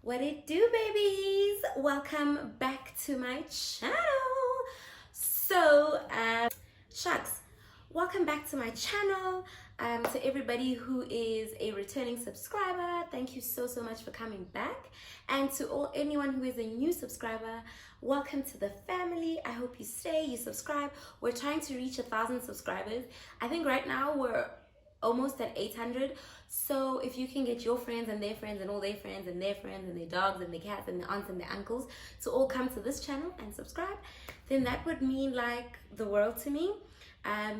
What it do, babies? Welcome back to my channel. So, shucks, welcome back to my channel. To everybody who is a returning subscriber, thank you so much for coming back. And to anyone who is a new subscriber, welcome to the family. I hope you stay, you subscribe. We're trying to reach 1,000 subscribers. I think right now we're almost at 800. So if you can get your friends and their friends and all their friends and their friends and their dogs and their cats and their aunts and their uncles to all come to this channel and subscribe, then that would mean like the world to me.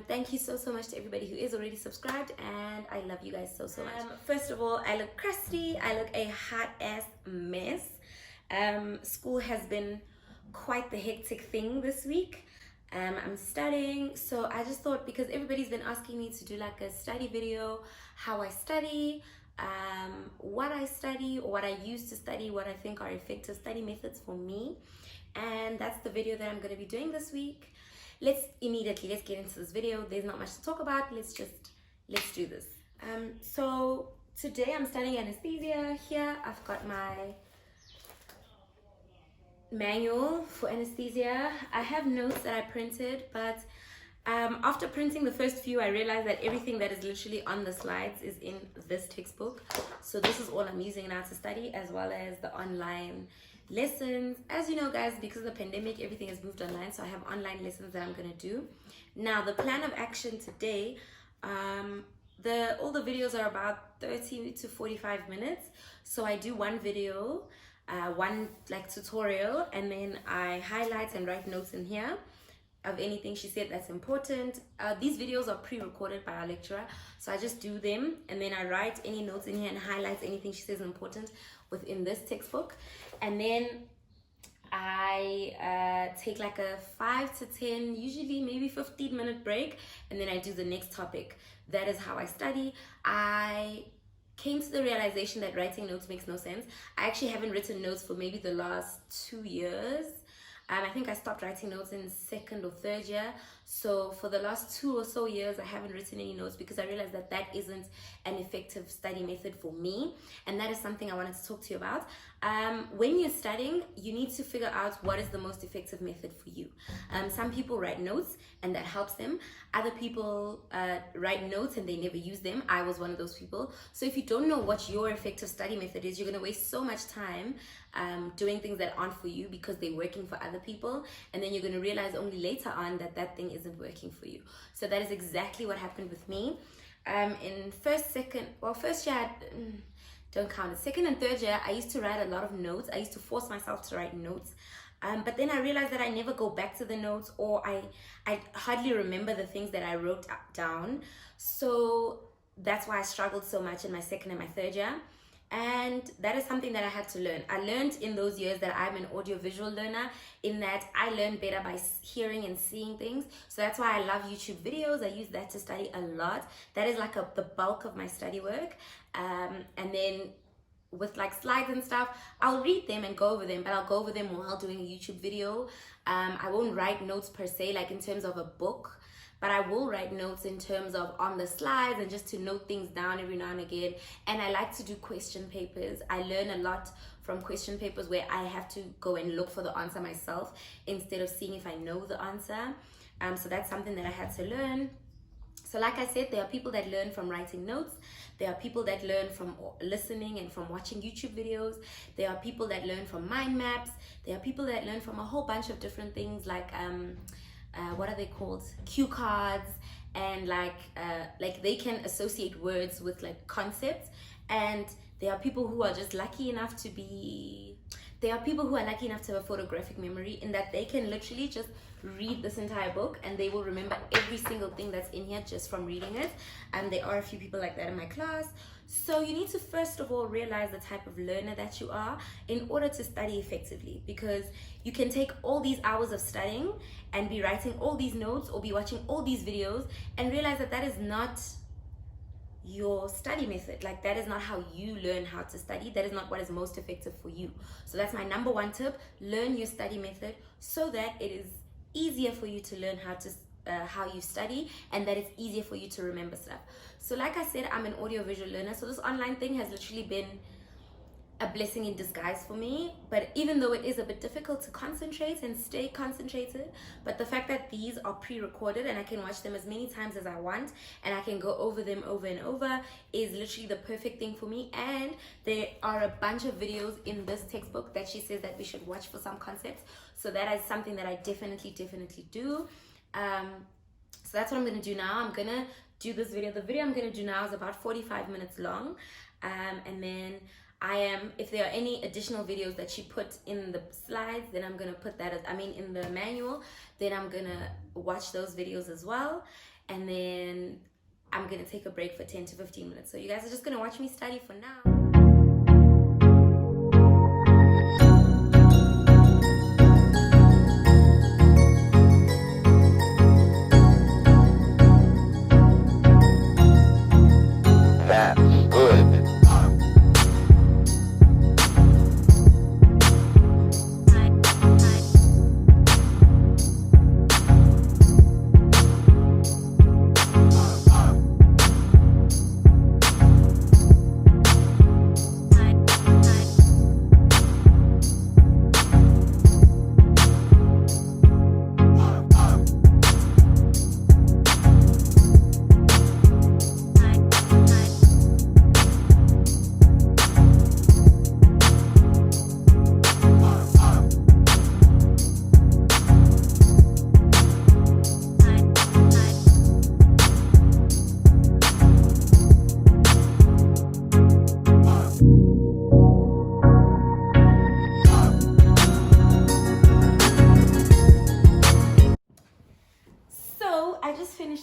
Thank you so much to everybody who is already subscribed, and I love you guys so much. First of all, I look crusty. I look a hot ass mess. School has been quite the hectic thing this week. I'm studying, so I just thought, because everybody's been asking me to do like a study video, how I study, what I study, or what I use to study, what I think are effective study methods for me, and that's the video that I'm going to be doing this week. Let's get into this video. There's not much to talk about. Let's do this. So today I'm studying anesthesia. Here I've got my manual for anesthesia. I have notes that I printed, but after printing the first few, I realized that everything that is literally on the slides is in this textbook. So this is all I'm using now to study, as well as the online lessons. As you know, guys, because of the pandemic, everything has moved online, so I have online lessons that I'm gonna do. Now, the plan of action today, all the videos are about 30 to 45 minutes. So I do one video, one like tutorial, and then I highlight and write notes in here of anything she said that's important. These videos are pre-recorded by our lecturer, so I just do them, and then I write any notes in here and highlight anything she says is important within this textbook. And then I take like a 5 to 10, usually maybe 15-minute break, and then I do the next topic. That is how I study. I came to the realization that writing notes makes no sense. I actually haven't written notes for maybe the last 2 years. I think I stopped writing notes in 2nd or 3rd year. So for the last 2 or so years, I haven't written any notes, because I realized that that isn't an effective study method for me. And that is something I wanted to talk to you about. When you're studying, you need to figure out what is the most effective method for you. Some people write notes and that helps them. Other people write notes and they never use them. I was one of those people. So if you don't know what your effective study method is, you're going to waste so much time doing things that aren't for you because they're working for other people, and then you're going to realize only later on that that thing isn't working for you. So that is exactly what happened with me. In first year, don't count it. 2nd and 3rd year, I used to write a lot of notes. I used to force myself to write notes. But then I realized that I never go back to the notes, or I hardly remember the things that I wrote down. So that's why I struggled so much in my 2nd and my 3rd year. And that is something that I had to learn. I learned in those years that I'm an audiovisual learner, in that I learn better by hearing and seeing things. So that's why I love YouTube videos. I use that to study a lot. That is like the bulk of my study work. And then with like slides and stuff, I'll read them and go over them, but I'll go over them while doing a YouTube video. I won't write notes per se, like in terms of a book, but I will write notes in terms of on the slides and just to note things down every now and again. And I like to do question papers. I learn a lot from question papers where I have to go and look for the answer myself instead of seeing if I know the answer. So that's something that I had to learn. So like I said, there are people that learn from writing notes. There are people that learn from listening and from watching YouTube videos. There are people that learn from mind maps. There are people that learn from a whole bunch of different things, like what are they called? Cue cards, and like they can associate words with like concepts. And there are people who are just lucky enough to have a photographic memory, in that they can literally just read this entire book and they will remember every single thing that's in here just from reading it. And there are a few people like that in my class. So you need to first of all realize the type of learner that you are in order to study effectively, because you can take all these hours of studying and be writing all these notes or be watching all these videos and realize that that is not your study method. Like, that is not how you learn how to study. That is not what is most effective for you. So that's my number one tip. Learn your study method so that it is easier for you to learn how you study, and that it's easier for you to remember stuff. So like I said, I'm an audiovisual learner, so this online thing has literally been a blessing in disguise for me. But even though it is a bit difficult to concentrate and stay concentrated, but the fact that these are pre-recorded and I can watch them as many times as I want and I can go over them over and over is literally the perfect thing for me. And there are a bunch of videos in this textbook that she says that we should watch for some concepts, so that is something that I definitely do. So that's what I'm gonna do now. I'm gonna do this video. The video I'm gonna do now is about 45 minutes long, and then if there are any additional videos that she put in the slides, then I'm gonna put that in the manual, then I'm gonna watch those videos as well, and then I'm gonna take a break for 10 to 15 minutes. So you guys are just gonna watch me study for now.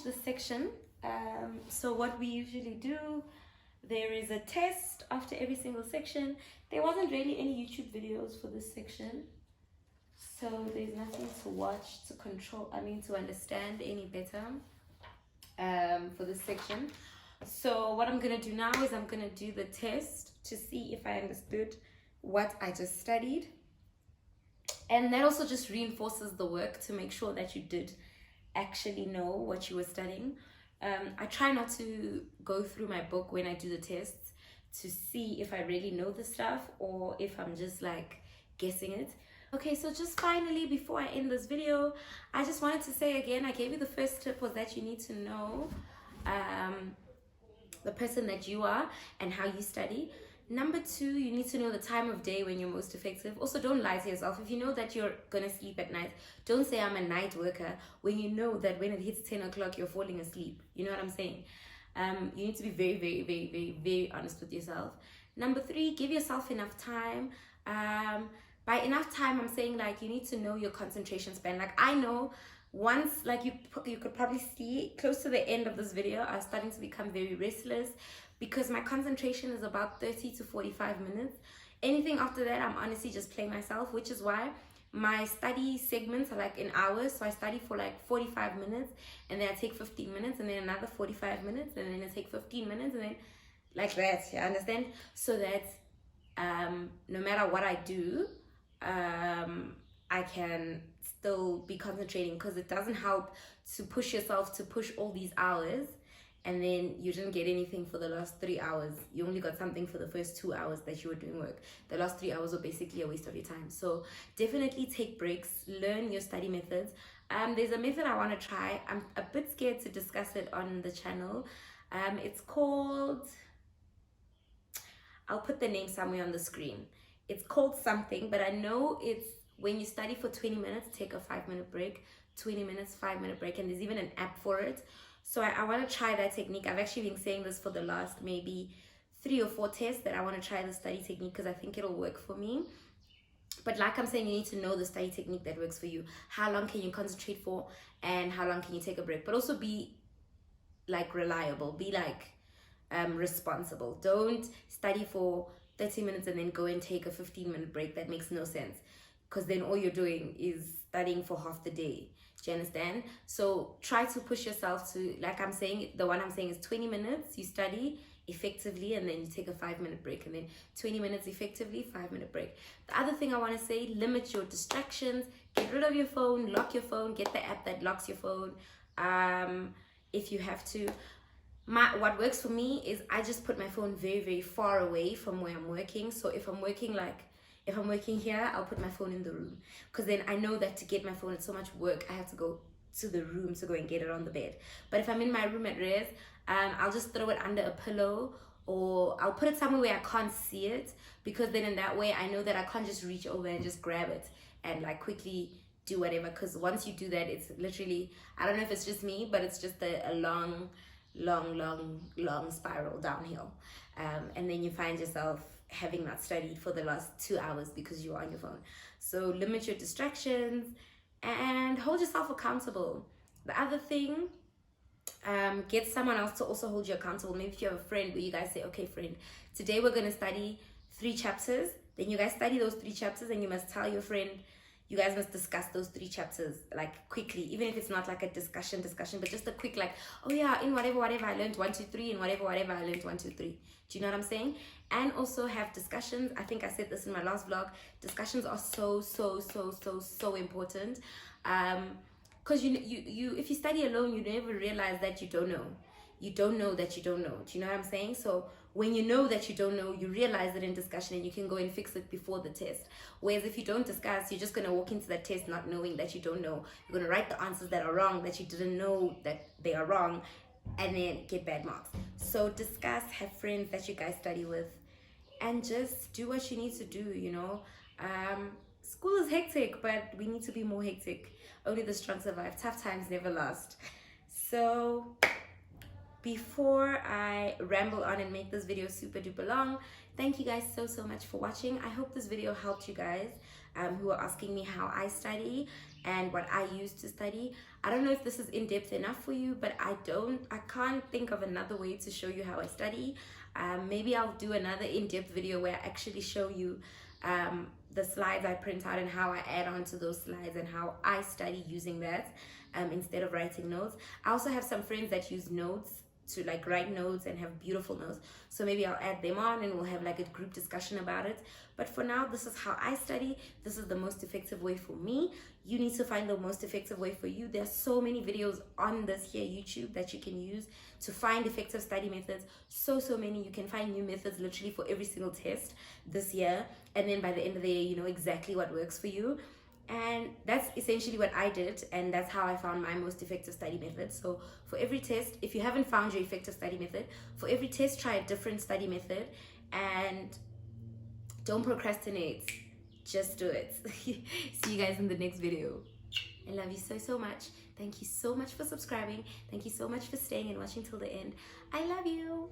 This section. So what we usually do, there is a test after every single section. There wasn't really any YouTube videos for this section, so there's nothing to watch to understand any better for this section. So what I'm gonna do now is I'm gonna do the test to see if I understood what I just studied, and that also just reinforces the work to make sure that you did actually know what you were studying. I try not to go through my book when I do the tests to see if I really know the stuff or if I'm just like guessing it. Okay, so just finally, before I end this video, I just wanted to say again, I gave you the first tip was that you need to know the person that you are and how you study. Number 2, you need to know the time of day when you're most effective. Also, don't lie to yourself. If you know that you're gonna sleep at night, don't say I'm a night worker when you know that when it hits 10 o'clock, you're falling asleep. You know what I'm saying? You need to be very honest with yourself. Number 3, give yourself enough time. By enough time, I'm saying like you need to know your concentration span. Like I know once, like you could probably see close to the end of this video, I was starting to become very restless, because my concentration is about 30 to 45 minutes. Anything after that, I'm honestly just playing myself, which is why my study segments are like in hours. So I study for like 45 minutes, and then I take 15 minutes, and then another 45 minutes, and then I take 15 minutes, and then like that, you understand? So that no matter what I do, I can still be concentrating, because it doesn't help to push yourself to push all these hours and then you didn't get anything for the last 3 hours. You only got something for the first 2 hours that you were doing work. The last 3 hours were basically a waste of your time. So definitely take breaks, learn your study methods. There's a method I want to try. I'm a bit scared to discuss it on the channel. It's called, I'll put the name somewhere on the screen. It's called something, but I know it's when you study for 20 minutes, take a 5-minute break, 20 minutes, 5-minute break, and there's even an app for it. So I want to try that technique. I've actually been saying this for the last maybe 3 or 4 tests, that I want to try the study technique because I think it'll work for me. But like I'm saying, you need to know the study technique that works for you. How long can you concentrate for, and how long can you take a break? But also be like reliable, be like responsible. Don't study for 30 minutes and then go and take a 15-minute break. That makes no sense, because then all you're doing is studying for half the day. Do you understand? So try to push yourself to, like I'm saying, the one I'm saying is 20 minutes, you study effectively, and then you take a 5-minute break, and then 20 minutes effectively, 5-minute break. The other thing I want to say, limit your distractions, get rid of your phone, lock your phone, get the app that locks your phone if you have to. what works for me is I just put my phone very, very far away from where I'm working. So if I'm working here, I'll put my phone in the room, because then I know that to get my phone, it's so much work. I have to go to the room to go and get it on the bed. But if I'm in my room at res, I'll just throw it under a pillow, or I'll put it somewhere where I can't see it, because then in that way I know that I can't just reach over and just grab it and like quickly do whatever. Because once you do that, it's literally, I don't know if it's just me, but it's just a long spiral downhill, and then you find yourself having not studied for the last 2 hours because you're on your phone. So limit your distractions and hold yourself accountable. The other thing, get someone else to also hold you accountable. Maybe if you have a friend where you guys say, okay friend, today we're going to study 3 chapters, then you guys study those 3 chapters, and you must tell your friend, you guys must discuss those 3 chapters like quickly, even if it's not like a discussion, but just a quick like, oh yeah, in whatever I learned 1, 2, 3, in whatever I learned 1, 2, 3. Do you know what I'm saying? And also have discussions. I think I said this in my last vlog. Discussions are so important. Because you if you study alone, you never realize that you don't know. You don't know that you don't know. Do you know what I'm saying? So when you know that you don't know, you realize it in discussion, and you can go and fix it before the test. Whereas if you don't discuss, you're just going to walk into that test not knowing that you don't know. You're going to write the answers that are wrong, that you didn't know that they are wrong, and then get bad marks. So discuss, have friends that you guys study with, and just do what you need to do, you know. School is hectic, but we need to be more hectic. Only the strong survive. Tough times never last. So before I ramble on and make this video super duper long, thank you guys so much for watching. I hope this video helped you guys who are asking me how I study and what I use to study. I don't know if this is in-depth enough for you, but I can't think of another way to show you how I study. Maybe I'll do another in-depth video where I actually show you the slides I print out and how I add on to those slides and how I study using that instead of writing notes. I also have some friends that use notes to like write notes and have beautiful notes, so maybe I'll add them on and we'll have like a group discussion about it. But for now, this is how I study. This is the most effective way for me. You need to find the most effective way for you. There's so many videos on this here YouTube that you can use to find effective study methods. So many. You can find new methods literally for every single test this year, and then by the end of the year you know exactly what works for you. And that's essentially what I did, and that's how I found my most effective study method. So for every test, if you haven't found your effective study method, for every test try a different study method, and don't procrastinate, just do it. See you guys in the next video. I love you so much. Thank you so much for subscribing. Thank you so much for staying and watching till the end. I love you.